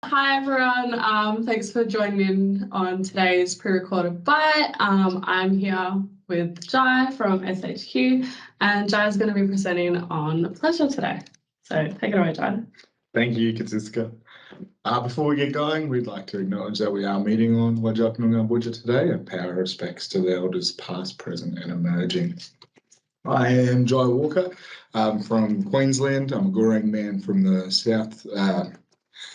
Hi everyone, thanks for joining in on today's pre-recorded bite. I'm here with Jai from SHQ, and Jai is going to be presenting on pleasure today. So take it away, Jai. Thank you, Katsiska. Before we get going, we'd like to acknowledge that we are meeting on Whadjuk Noongar Boodja today and pay our respects to the elders past, present and emerging. I am Jai Walker from Queensland. I'm a Goorang man from the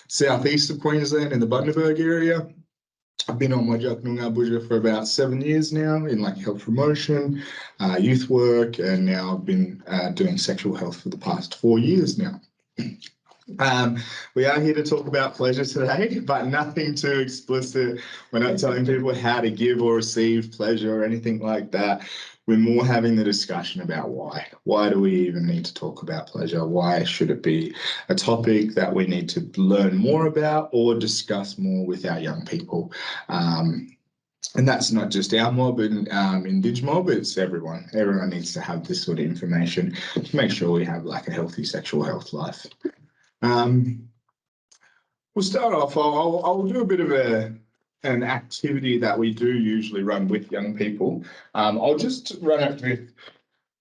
southeast of Queensland in the Bundaberg area. I've been on Whadjuk Noongar Boodja for about 7 years now in health promotion, youth work, and now I've been doing sexual health for the past 4 years now. We are here to talk about pleasure today, but nothing too explicit. We're not telling people how to give or receive pleasure or anything like that. We're more having the discussion about why. Why do we even need to talk about pleasure? Why should it be a topic that we need to learn more about or discuss more with our young people? And that's not just our mob and in DigMob, it's everyone. Everyone needs to have this sort of information to make sure we have a healthy sexual health life. We'll start off. I'll do a bit of an activity that we do usually run with young people. I'll just run it with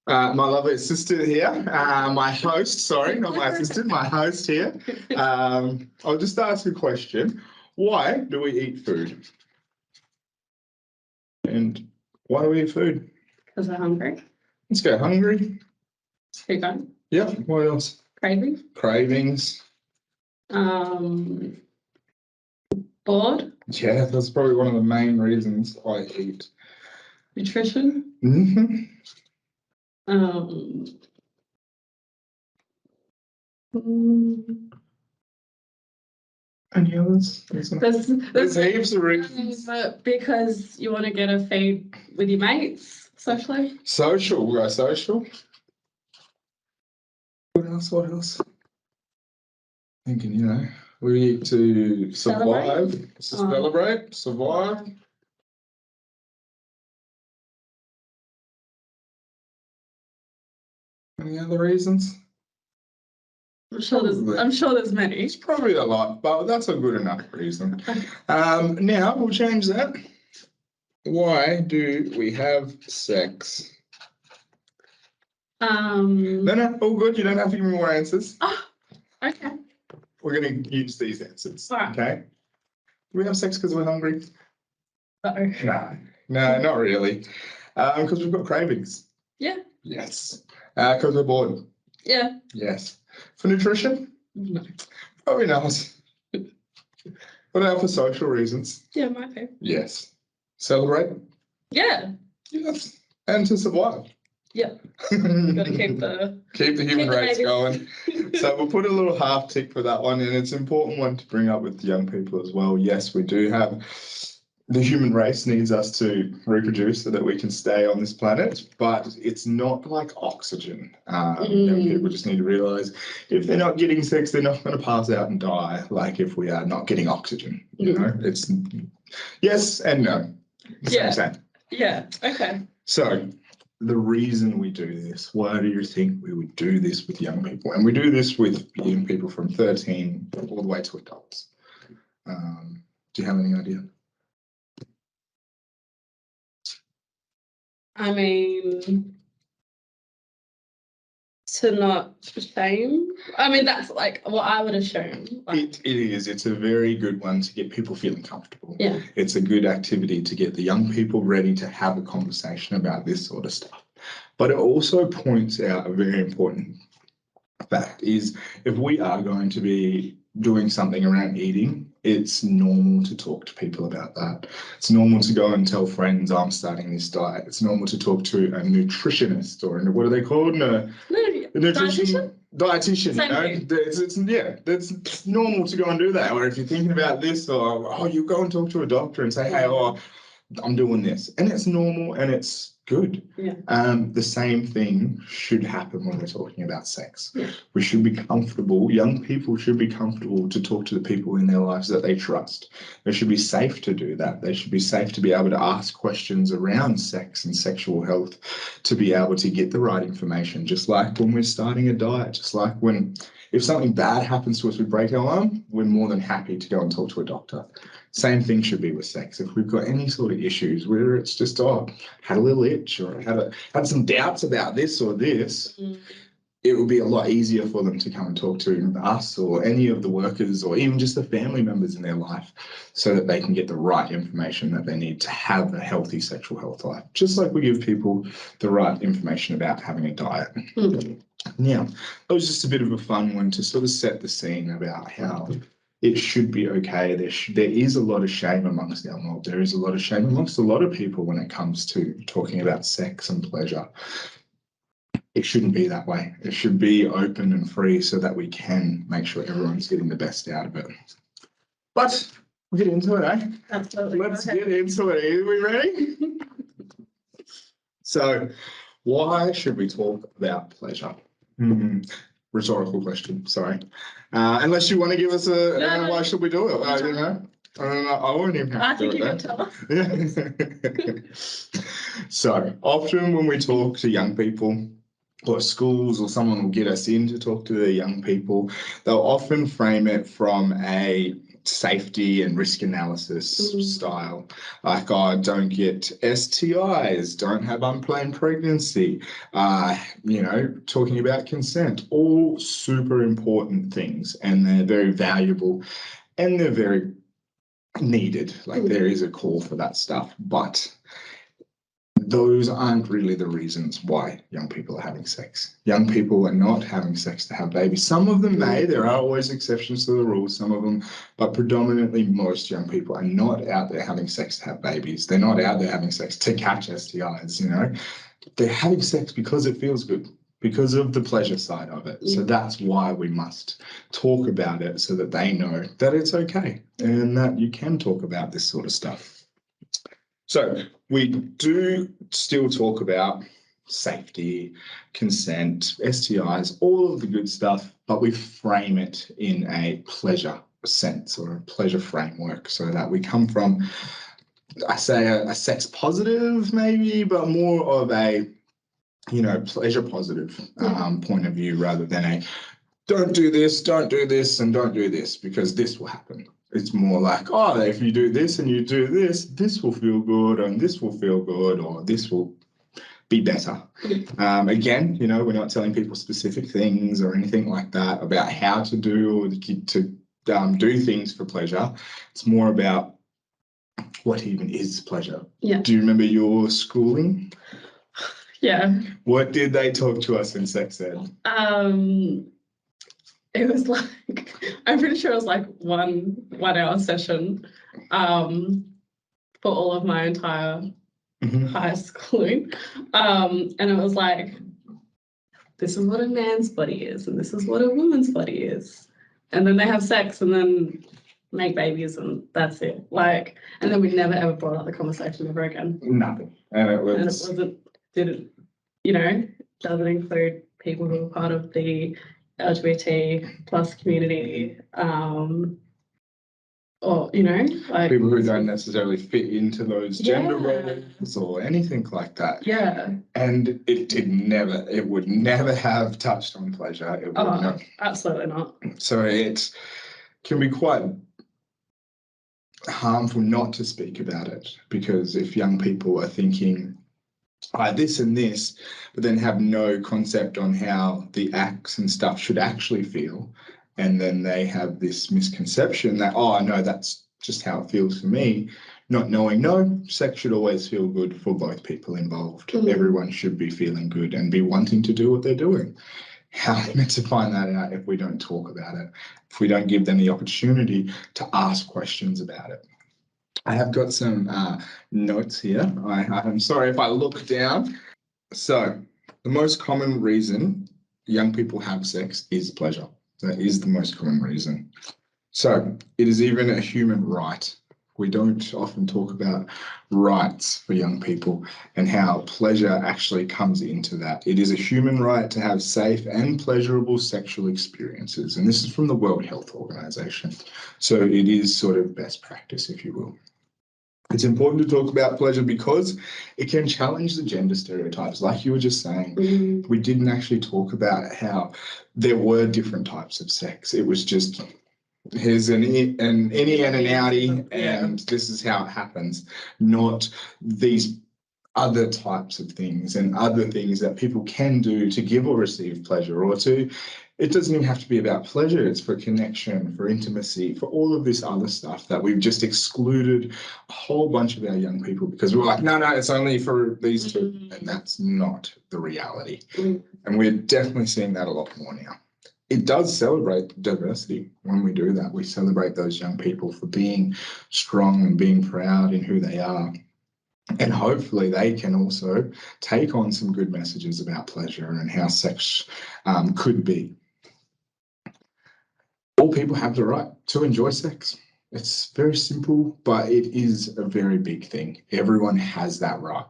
my lovely assistant here, my host. Sorry, not my assistant, my host here. I'll just ask a question. Why do we eat food? And why do we eat food? Because we're hungry. Let's go hungry. Keep going. Yeah. What else? Craving. Cravings. Bored. Yeah, that's probably one of the main reasons I eat. Nutrition. Any others? There's heaps of reasons. Because you want to get a feed with your mates, socially. Social, we'll go social. What else? Thinking, we need to survive, survive. Any other reasons? I'm sure there's many. It's probably a lot, but that's a good enough reason. Now we'll change that. Why do we have sex? No, all good. You don't have to give me more answers. Oh, okay. We're going to use these answers. Right. Okay. Do we have sex because we're hungry? No, not really. Because we've got cravings. Yeah. Yes. Because we're bored. Yeah. Yes. For nutrition? No. Probably not. What about for social reasons? Yeah, might be. Yes. Celebrate? Yeah. Yes. And to survive. Yeah. Got to keep the human race going. So we'll put a little half tick for that one, and it's an important one to bring up with young people as well. Yes, we do have the human race needs us to reproduce so that we can stay on this planet, but it's not like oxygen. Young people just need to realize if they're not getting sex, they're not going to pass out and die. Like if we are not getting oxygen, it's yes and no. Same. Yeah. Okay. So the reason we do this, why do you think we would do this with young people? And we do this with young people from 13 all the way to adults. Do you have any idea? I mean, to not shame. I mean, that's what I would assume. It is. It's a very good one to get people feeling comfortable. Yeah. It's a good activity to get the young people ready to have a conversation about this sort of stuff. But it also points out a very important fact is if we are going to be doing something around eating, it's normal to talk to people about that. It's normal to go and tell friends I'm starting this diet. It's normal to talk to a nutritionist or what are they called? Dietitian. It's normal to go and do that. Or if you're thinking about this, or you go and talk to a doctor and say, hey, I'm doing this, and it's normal and it's good. Yeah. The same thing should happen when we're talking about sex. Yeah. We should be comfortable. Young people should be comfortable to talk to the people in their lives that they trust. They should be safe to do that. They should be safe to be able to ask questions around sex and sexual health, to be able to get the right information. Just like when we're starting a diet, just like when if something bad happens to us, we break our arm, we're more than happy to go and talk to a doctor. Same thing should be with sex. If we've got any sort of issues, whether it's just, had a little itch or had some doubts about this or this, it would be a lot easier for them to come and talk to us or any of the workers or even just the family members in their life, so that they can get the right information that they need to have a healthy sexual health life. Just like we give people the right information about having a diet. Now, that was just a bit of a fun one to sort of set the scene about how it should be okay. There is a lot of shame amongst our mob. There is a lot of shame amongst a lot of people when it comes to talking about sex and pleasure. It shouldn't be that way. It should be open and free so that we can make sure everyone's getting the best out of it. But we'll get into it, eh? Absolutely. Let's get into it. Are we ready? So, why should we talk about pleasure? Rhetorical question, sorry. Unless you want to give us why should we do it? You know? I won't even have to do it. I think you can tell us. So, often when we talk to young people, or schools, or someone will get us in to talk to the young people, they'll often frame it from a safety and risk analysis style. Like, don't get STIs, don't have unplanned pregnancy, talking about consent, all super important things, and they're very valuable and they're very needed. Like, there is a call for that stuff, but those aren't really the reasons why young people are having sex. Young people are not having sex to have babies. Some of them may, there are always exceptions to the rule, some of them, but predominantly most young people are not out there having sex to have babies. They're not out there having sex to catch STIs, you know. They're having sex because it feels good, because of the pleasure side of it. So that's why we must talk about it, so that they know that it's okay and that you can talk about this sort of stuff. So we do still talk about safety, consent, STIs, all of the good stuff, but we frame it in a pleasure sense or a pleasure framework, so that we come from, I say, a sex positive maybe, but more of a, pleasure positive point of view, rather than a don't do this, and don't do this because this will happen. It's more like, if you do this and you do this, this will feel good, and this will feel good, or this will be better. Again, we're not telling people specific things or anything like that about how to do or do things for pleasure. It's more about what even is pleasure. Yeah. Do you remember your schooling? Yeah. What did they talk to us in sex ed? It was like, I'm pretty sure it was like 1 hour session for all of my entire high schooling. And it was like, this is what a man's body is, and this is what a woman's body is. And then they have sex and then make babies, and that's it. Like, and then we never ever brought up the conversation ever again. Nothing. Doesn't include people who are part of the LGBT plus community, or people who don't necessarily fit into those gender roles or anything like that. Yeah. And it would never have touched on pleasure. It would not. Absolutely not. So it can be quite harmful not to speak about it, because if young people are thinking this and this, but then have no concept on how the acts and stuff should actually feel, and then they have this misconception that, no, that's just how it feels for me, not knowing, no, sex should always feel good for both people involved. Everyone should be feeling good and be wanting to do what they're doing. How are we meant to find that out if we don't talk about it, if we don't give them the opportunity to ask questions about it? I have got some notes here. I'm sorry if I look down. So the most common reason young people have sex is pleasure. That is the most common reason. So it is even a human right We don't often talk about rights for young people and how pleasure actually comes into that. It is a human right to have safe and pleasurable sexual experiences. And this is from the World Health Organization. So it is sort of best practice, if you will. It's important to talk about pleasure because it can challenge the gender stereotypes. Like you were just saying, we didn't actually talk about how there were different types of sex. It was just here's an innie and an outie, and this is how it happens, not these other types of things and other things that people can do to give or receive pleasure or to, it doesn't even have to be about pleasure. It's for connection, for intimacy, for all of this other stuff that we've just excluded a whole bunch of our young people because we're like, no, it's only for these two. And that's not the reality. And we're definitely seeing that a lot more now. It does celebrate diversity when we do that. We celebrate those young people for being strong and being proud in who they are. And hopefully they can also take on some good messages about pleasure and how sex could be. All people have the right to enjoy sex. It's very simple, but it is a very big thing. Everyone has that right.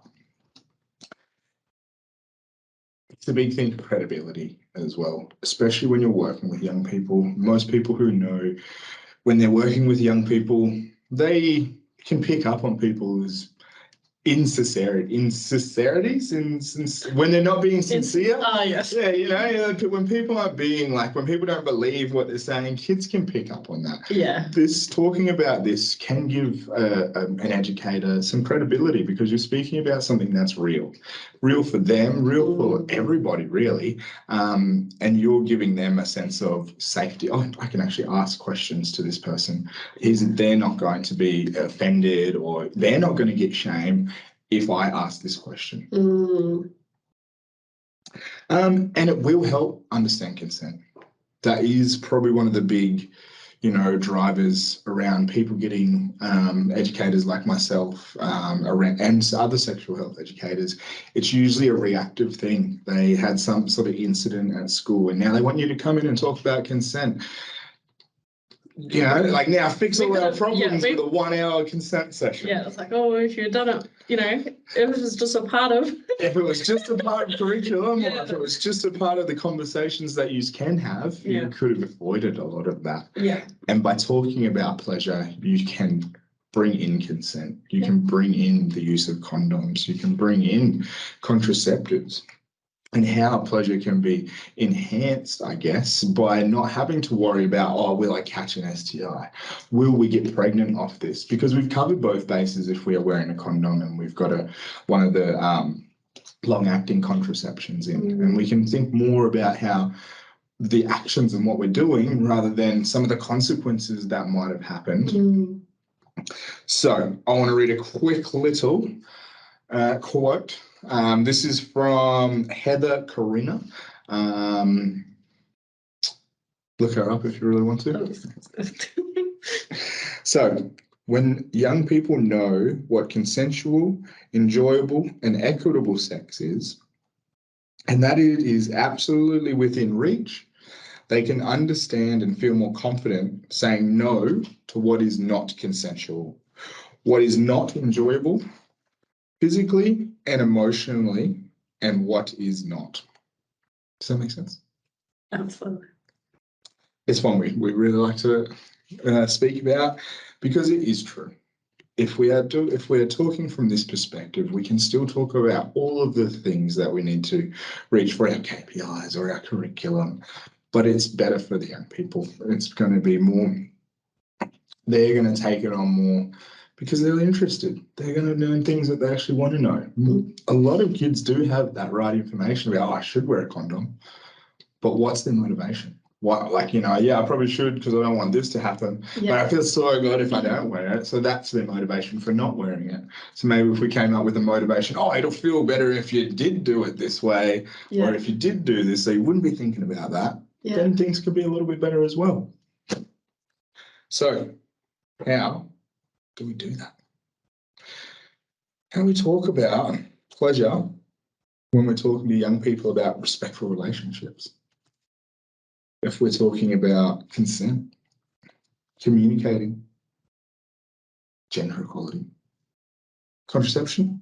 It's a big thing for credibility as well, especially when you're working with young people. Most people who know when they're working with young people, they can pick up on people's insincerities when they're not being sincere. Yes. Yeah, when people aren't being when people don't believe what they're saying, kids can pick up on that. Yeah. Talking about this can give an educator some credibility because you're speaking about something that's real for them, real for everybody, really. And you're giving them a sense of safety. Oh, I can actually ask questions to this person. They're not going to be offended or they're not going to get shamed if I ask this question. And it will help understand consent. That is probably one of the big, drivers around people getting educators like myself around, and other sexual health educators. It's usually a reactive thing. They had some sort of incident at school and now they want you to come in and talk about consent. Now fix all our problems with a 1 hour consent session. Yeah, it's like, if you'd done it, if it was just a part of. If it was just a part of curriculum, or if it was just a part of the conversations that you can have, you could have avoided a lot of that. Yeah. And by talking about pleasure, you can bring in consent. You can bring in the use of condoms. You can bring in contraceptives. And how pleasure can be enhanced, I guess, by not having to worry about, will I catch an STI? Will we get pregnant off this? Because we've covered both bases if we are wearing a condom and we've got one of the long-acting contraceptions in. And we can think more about how the actions and what we're doing rather than some of the consequences that might have happened. So I want to read a quick little quote. This is from Heather Corina. Look her up if you really want to. So, when young people know what consensual, enjoyable, and equitable sex is, and that it is absolutely within reach, they can understand and feel more confident saying no to what is not consensual, what is not enjoyable, physically and emotionally, and what is not. Does that make sense? Absolutely. It's one we really like to speak about because it is true. If we are talking from this perspective, we can still talk about all of the things that we need to reach for our KPIs or our curriculum, but it's better for the young people. It's going to be more, they're going to take it on more because they're interested. They're going to learn things that they actually want to know. A lot of kids do have that right information about, I should wear a condom, but what's their motivation? I probably should because I don't want this to happen, but I feel so good if I don't wear it. So that's their motivation for not wearing it. So maybe if we came up with a motivation, it'll feel better if you did do it this way, or if you did do this, so you wouldn't be thinking about that, then things could be a little bit better as well. So how do we do that? How do we talk about pleasure when we're talking to young people about respectful relationships? If we're talking about consent, communicating, gender equality. Contraception,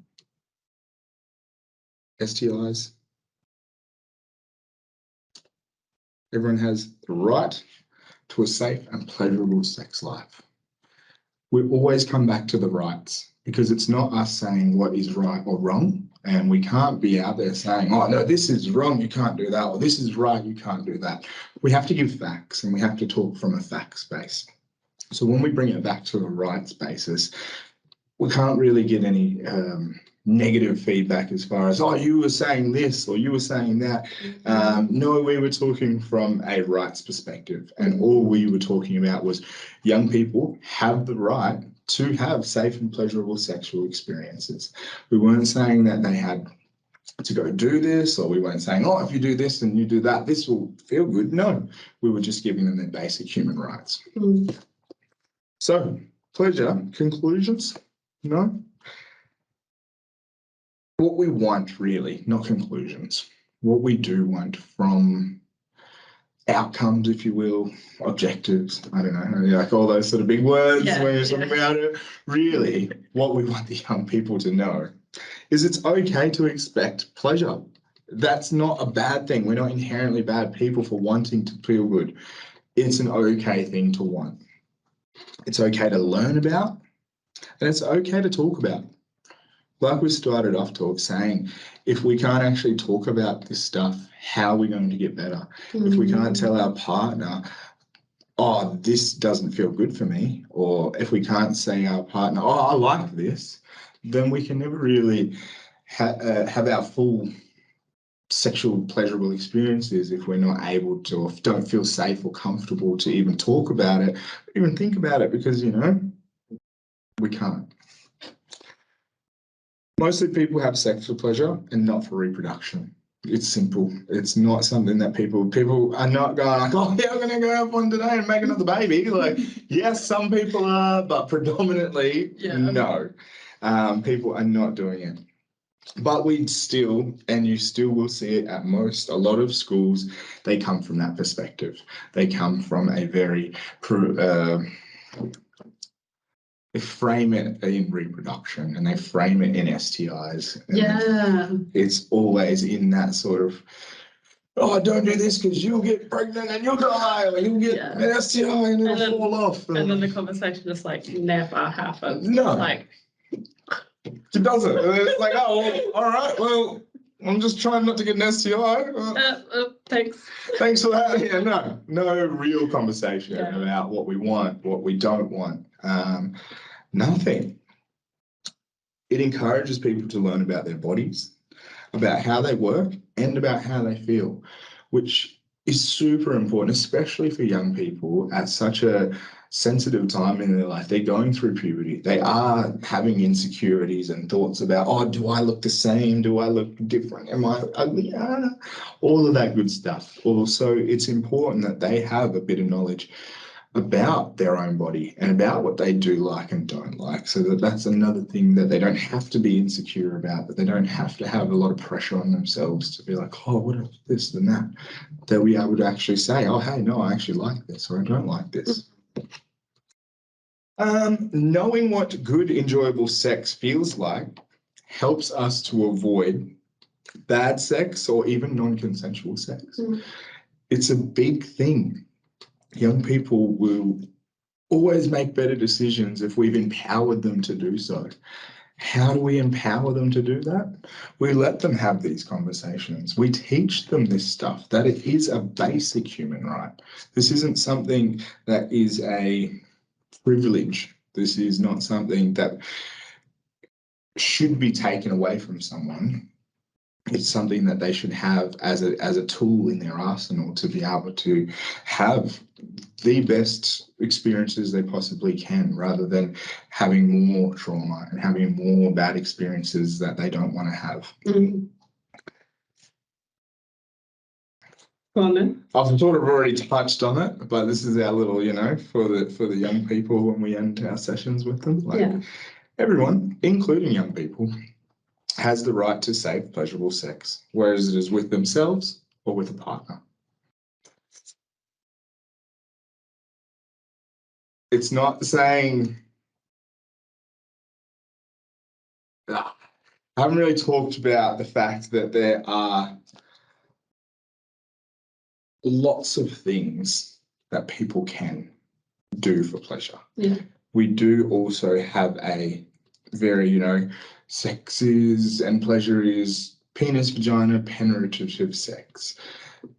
STIs. Everyone has the right to a safe and pleasurable sex life. We always come back to the rights because it's not us saying what is right or wrong. And we can't be out there saying, oh, no, this is wrong, you can't do that, or this is right, you can't do that. We have to give facts and we have to talk from a facts base. So when we bring it back to a rights basis, we can't really get any negative feedback as far as, oh, you were saying this or you were saying that. No, we were talking from a rights perspective, and all we were talking about was young people have the right to have safe and pleasurable sexual experiences. We weren't saying that they had to go do this, or we weren't saying, oh, if you do this and you do that, this will feel good. No, we were just giving them their basic human rights. So, pleasure, conclusions? No? What we want really, not conclusions, what we do want from outcomes, if you will, objectives, I don't know, like all those sort of big words when you're talking about it. Really, what we want the young people to know is it's okay to expect pleasure. That's not a bad thing. We're not inherently bad people for wanting to feel good. It's an okay thing to want. It's okay to learn about, and it's okay to talk about. Like we started off saying, if we can't actually talk about this stuff, how are we going to get better? If we can't tell our partner, oh, this doesn't feel good for me, or if we can't say our partner, oh, I like this, then we can never really have our full sexual pleasurable experiences if we're not able to, or don't feel safe or comfortable to even talk about it, even think about it, because, you know, we can't. Mostly people have sex for pleasure and not for reproduction. It's simple. It's not something that people are not going like, oh, yeah, I'm going to go have one today and make another baby. Like, yes, some people are, but predominantly, no. People are not doing it. But we still, and you still will see it at a lot of schools, they come from that perspective. They come from a very, they frame it in reproduction and they frame it in STIs. It's always in that sort of, oh, don't do this because you'll get pregnant and you'll die, or you'll get an STI and it'll fall off. And then the conversation just like never happens. No. Like, it doesn't. It's like, oh, well, all right, well, I'm just trying not to get an STI. Thanks. Thanks for that. Yeah, no real conversation about what we want, what we don't want. Nothing. It encourages people to learn about their bodies, about how they work, and about how they feel, which is super important, especially for young people at such a sensitive time in their life. They're going through puberty. They are having insecurities and thoughts about, oh, do I look the same? Do I look different? Am I ugly? All of that good stuff. Also, it's important that they have a bit of knowledge about their own body and about what they do like and don't like, so that's another thing that they don't have to be insecure about, that they don't have to have a lot of pressure on themselves to be like, oh, what is this and that. They'll be able to actually say, oh, hey, no, I actually like this, or I don't like this. Knowing what good, enjoyable sex feels like helps us to avoid bad sex or even non-consensual sex. It's a big thing. Young people will always make better decisions if we've empowered them to do so. How do we empower them to do that? We let them have these conversations. We teach them this stuff, that it is a basic human right. This isn't something that is a privilege. This is not something that should be taken away from someone. It's something that they should have as a tool in their arsenal to be able to have the best experiences they possibly can, rather than having more trauma and having more bad experiences that they don't want to have. Go on then. I've sort of already touched on it, but this is our little, for the young people when we end our sessions with them. Everyone, including young people, has the right to safe, pleasurable sex, whereas it is with themselves or with a partner. It's not saying I haven't really talked about the fact that there are lots of things that people can do for pleasure. Yeah. We do also have a very, sex is and pleasure is penis, vagina, penetrative sex.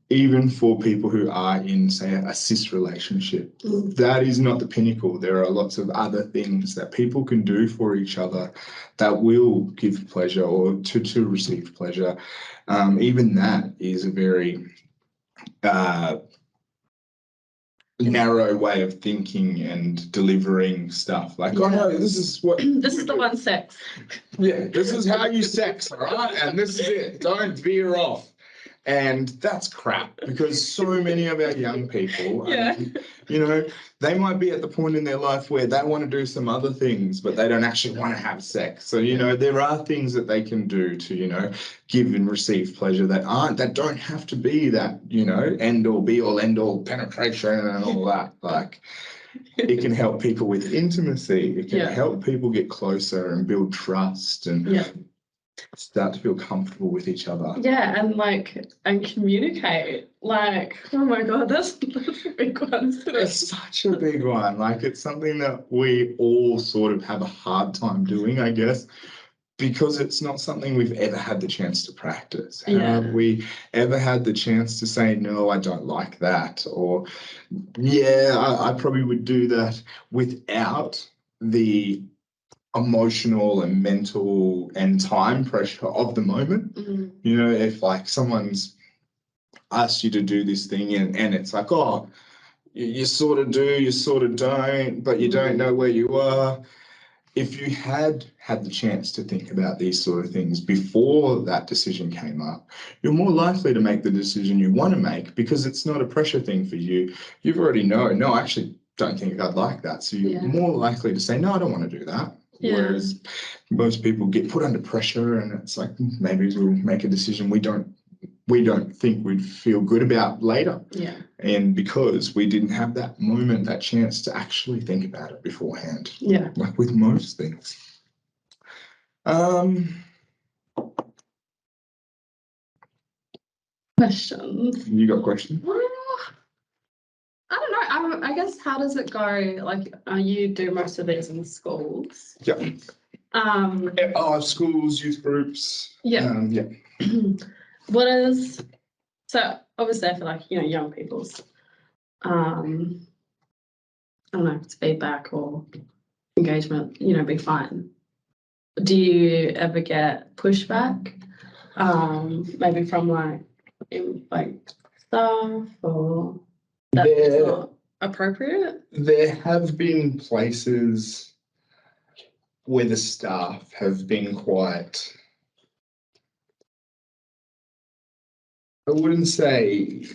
Even for people who are in, say, a cis relationship, that is not the pinnacle. There are lots of other things that people can do for each other that will give pleasure or to receive pleasure. Even that is a very narrow way of thinking and delivering stuff. Like, oh no, this is what this is the one sex. Yeah, this is how you sex, all right? And this is it. Don't veer off. And that's crap because so many of our young people, they might be at the point in their life where they want to do some other things, but they don't actually want to have sex. So, there are things that they can do to, give and receive pleasure that don't have to be that, end all be all end all penetration and all that. Like, it can help people with intimacy. It can help people get closer and build trust and start to feel comfortable with each other. Yeah, and communicate. Like, oh my God, that's a big one. It's such a big one. Like, it's something that we all sort of have a hard time doing, I guess, because it's not something we've ever had the chance to practice. Have we ever had the chance to say, no, I don't like that? Or, I probably would do that without the emotional and mental and time pressure of the moment. If like someone's asked you to do this thing and it's like, oh, you sort of do, you sort of don't, but you don't know where you are. If you had the chance to think about these sort of things before that decision came up, you're more likely to make the decision you want to make because it's not a pressure thing for you. You've already no, I actually don't think I'd like that. So you're more likely to say, no, I don't want to do that. Whereas most people get put under pressure and it's like, maybe we'll make a decision we don't think we'd feel good about later. Yeah. And because we didn't have that moment, that chance to actually think about it beforehand. Yeah. Like with most things. Questions. You got questions? I don't know. I guess how does it go? Like, you do most of these in schools. Yeah. Schools, youth groups. Yeah. So obviously I feel like, young people's, I don't know, if it's feedback or engagement, be fine. Do you ever get pushback? Maybe from staff or that's not appropriate? There have been places where the staff have been quite, I wouldn't say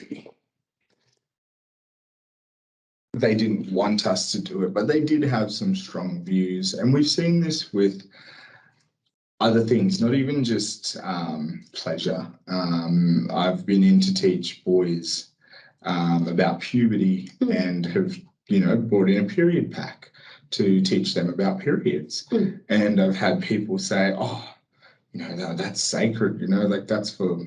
they didn't want us to do it, but they did have some strong views. And we've seen this with other things, not even just pleasure. I've been in to teach boys about puberty and have, brought in a period pack to teach them about periods. And I've had people say, oh, that's sacred, like that's for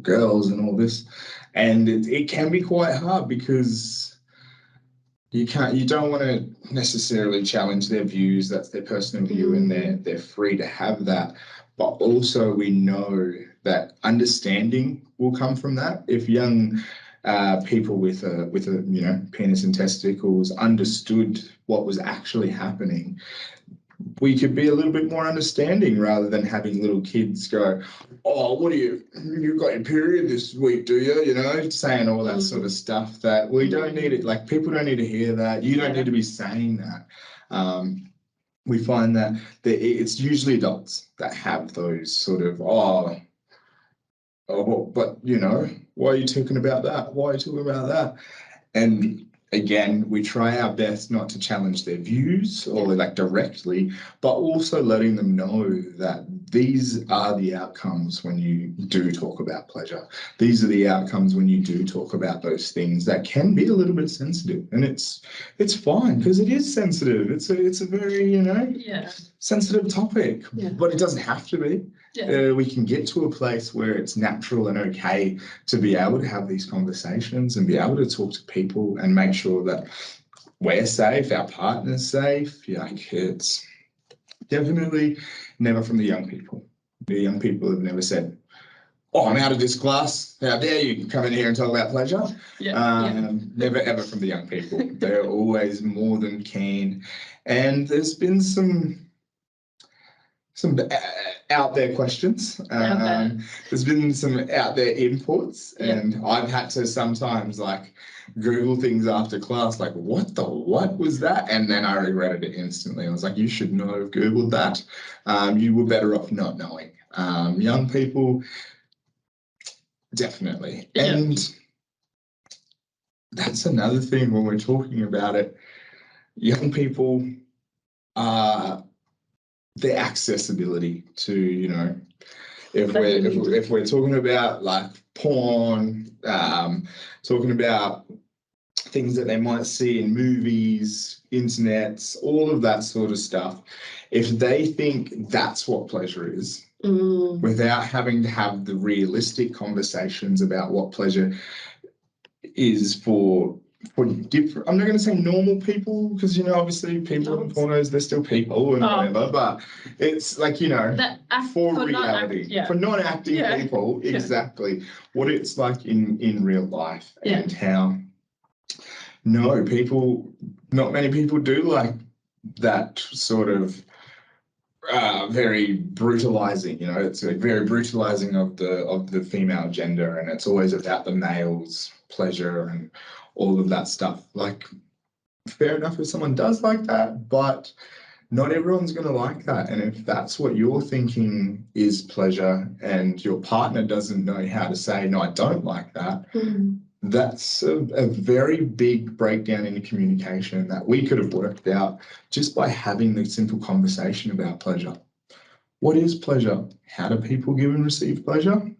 girls and all this. And it can be quite hard because you don't want to necessarily challenge their views. That's their personal view and they're free to have that. But also we know that understanding will come from that. If young people with a penis and testicles understood what was actually happening, we could be a little bit more understanding rather than having little kids go, oh, what you got your period this week, do you? Saying all that sort of stuff that we don't need it. Like, people don't need to hear that. You don't need to be saying that. We find that it's usually adults that have those sort of, but why are you talking about that? Why are you talking about that? And again, we try our best not to challenge their views or directly, but also letting them know that these are the outcomes when you do talk about pleasure. These are the outcomes when you do talk about those things that can be a little bit sensitive, and it's fine because it is sensitive. It's a very, you know, sensitive topic, but it doesn't have to be. We can get to a place where it's natural and okay to be able to have these conversations and be able to talk to people and make sure that we're safe, our partner's safe. Like, it's definitely never from the young people. The young people have never said, "Oh, I'm out of this class. How dare you come in here and talk about pleasure?" Never ever from the young people. They're always more than keen. And there's been some out there questions. There's been some out there inputs, and I've had to sometimes like Google things after class, like what was that? And then I regretted it instantly. I was like, you should not have Googled that. You were better off not knowing. Young people, definitely. And that's another thing when we're talking about it. Young people are the accessibility to, you know, if we're talking about like porn, talking about things that they might see in movies, internets, all of that sort of stuff, if they think that's what pleasure is, without having to have the realistic conversations about what pleasure is for different, I'm not going to say normal people, because, you know, obviously people in pornos, they're still people and whatever, but it's like, you know, for reality, for non-acting people, exactly what it's like in real life, and how not many people do like that sort of very brutalizing, you know, it's like very brutalizing of the female gender, and it's always about the male's pleasure and all of that stuff. Like, fair enough if someone does like that, but not everyone's going to like that. And if that's what you're thinking is pleasure and your partner doesn't know how to say, no, I don't like that, that's a very big breakdown in the communication that we could have worked out just by having the simple conversation about pleasure. What is pleasure? How do people give and receive pleasure?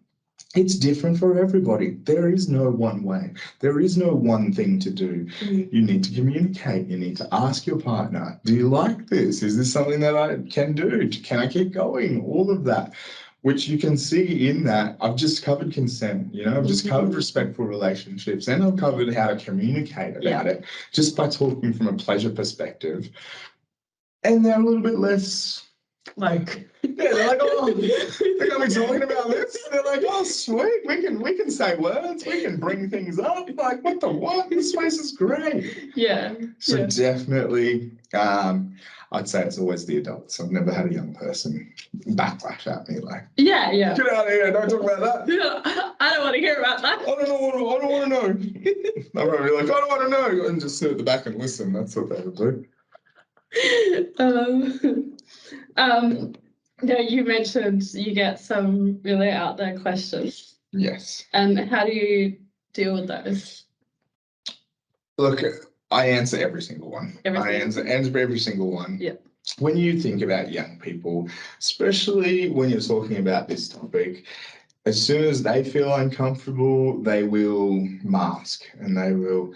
It's different for everybody. There is no one way. There is no one thing to do. You need to communicate. You need to ask your partner, do you like this? Is this something that I can do? Can I keep going? All of that, which you can see in that. I've just covered consent, you know, I've just covered respectful relationships, and I've covered how to communicate about it just by talking from a pleasure perspective. And they're a little bit less like, they're like, oh, they're going to be talking about this. They're like, oh, sweet, we can say words, we can bring things up. Like, what? This space is great. So definitely, I'd say it's always the adults. I've never had a young person backlash at me like, get out of here, don't talk about that. I don't want to hear about that. I don't want to know. I'm probably like, I don't want to know, and just sit at the back and listen. That's what they would do. You mentioned you get some really out there questions. Yes. And how do you deal with those? Look, I answer every single one. I answer every single one. When you think about young people, especially when you're talking about this topic, as soon as they feel uncomfortable, they will mask, and they'll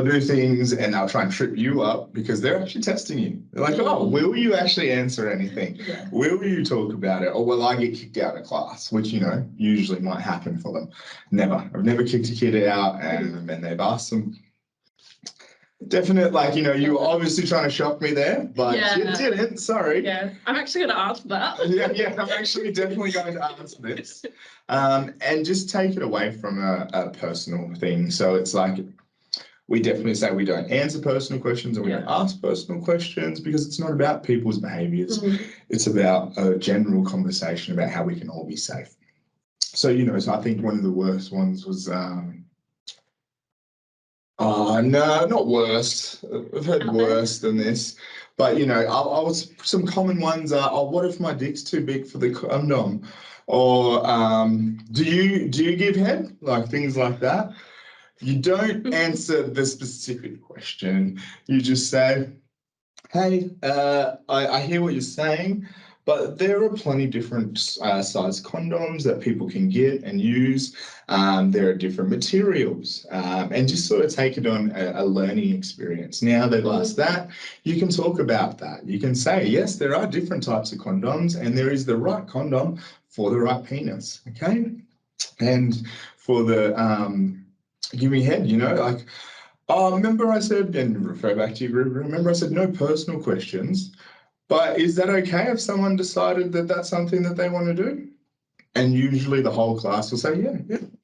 do things, and they'll try and trip you up because they're actually testing you. They're like, oh, will you actually answer anything? Will you talk about it? Or will I get kicked out of class? Which, you know, usually might happen for them. Never. I've never kicked a kid out, and they've asked them. Definite, like, you know, you were obviously trying to shock me there, but you didn't. Sorry. I'm actually going to ask that. I'm actually definitely going to answer this. And just take it away from a personal thing. So it's like, we definitely say we don't answer personal questions, or we don't ask personal questions, because it's not about people's behaviours. It's about a general conversation about how we can all be safe. So, you know, so I think one of the worst ones was, no, not worst. I've heard worse than this. But, you know, some common ones are, oh, what if my dick's too big for the condom? Or do you give head? Like, things like that. You don't answer the specific question. You just say, hey, I hear what you're saying, But there are plenty different size condoms that people can get and use. There are different materials, and just sort of take it on a learning experience. Now they've asked that, you can talk about that. You can say, yes, there are different types of condoms, and there is the right condom for the right penis. Okay, and for the give me head, like. Oh, remember I said, and refer back to your group, remember I said no personal questions, but is that okay if someone decided that that's something that they want to do? And usually the whole class will say,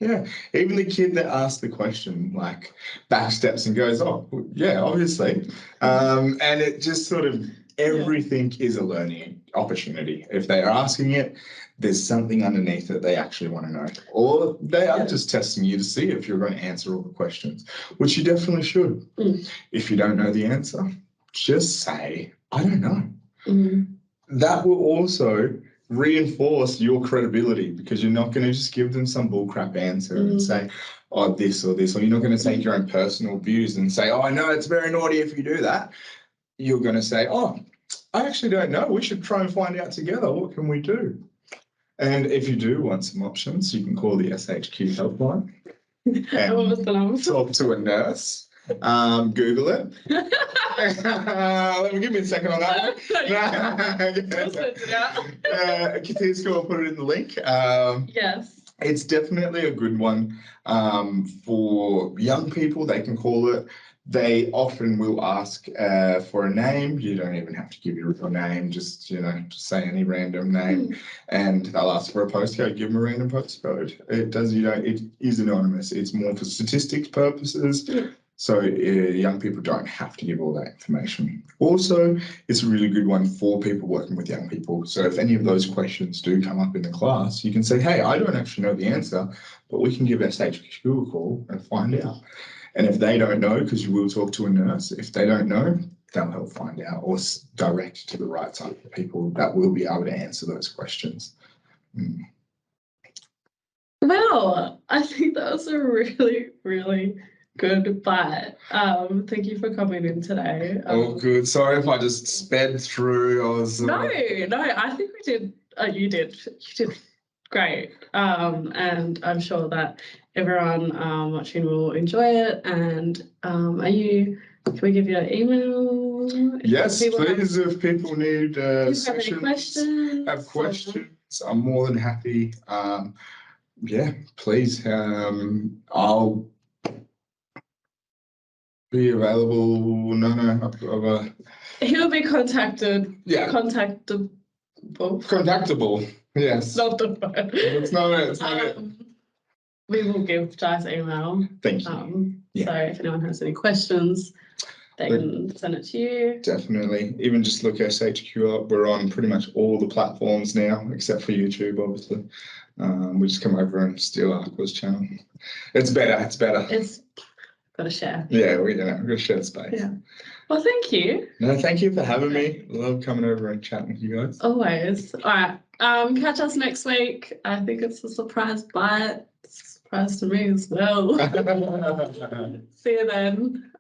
yeah. Even the kid that asked the question, like, backsteps and goes, oh, yeah, obviously. And it just sort of, everything is a learning opportunity. If they are asking it, there's something underneath that they actually want to know. Or they are just testing you to see if you're going to answer all the questions, which you definitely should. If you don't know the answer, just say, I don't know. That will also reinforce your credibility, because you're not going to just give them some bullcrap answer and say, oh, this or this, or you're not going to take your own personal views and say, oh, I know it's very naughty if you do that. You're going to say, oh, I actually don't know. We should try and find out together. What can we do? And if you do want some options, you can call the SHQ helpline and talk to a nurse. Google it. Let me give me a second on that one. Katinska will put it in the link. Yes. It's definitely a good one for young people. They can call it. They often will ask for a name. You don't even have to give your real name. Just just say any random name, and they'll ask for a postcode. Give them a random postcode. It does. It is anonymous. It's more for statistics purposes. So young people don't have to give all that information. Also, it's a really good one for people working with young people. So if any of those questions do come up in the class, you can say, hey, I don't actually know the answer, but we can give SHQ a call and find out. And if they don't know, because you will talk to a nurse, if they don't know, they'll help find out or direct to the right type of people that will be able to answer those questions. Well, I think that was a really, really good bite. Thank you for coming in today. Oh, good. Sorry if I just sped through. No, I think we did. You did great. And I'm sure that everyone watching will enjoy it. And can we give you an email? Yes, please. If people need have any questions, I'm more than happy. Please. I'll be available. He'll be contacted. Yeah. Contactable. Yes. Not the word. It's not it. We will give Jai's email. Thank you. So if anyone has any questions, they can send it to you. Definitely. Even just look SHQ up. We're on pretty much all the platforms now, except for YouTube, obviously. We just come over and steal Aqua's channel. It's better. It's got to share. Yeah, we're going to share the space. Yeah. Well, thank you. No, thank you for having me. Love coming over and chatting with you guys. Always. All right. Catch us next week. I think it's a surprise bite. Surprise to me as well. See you then.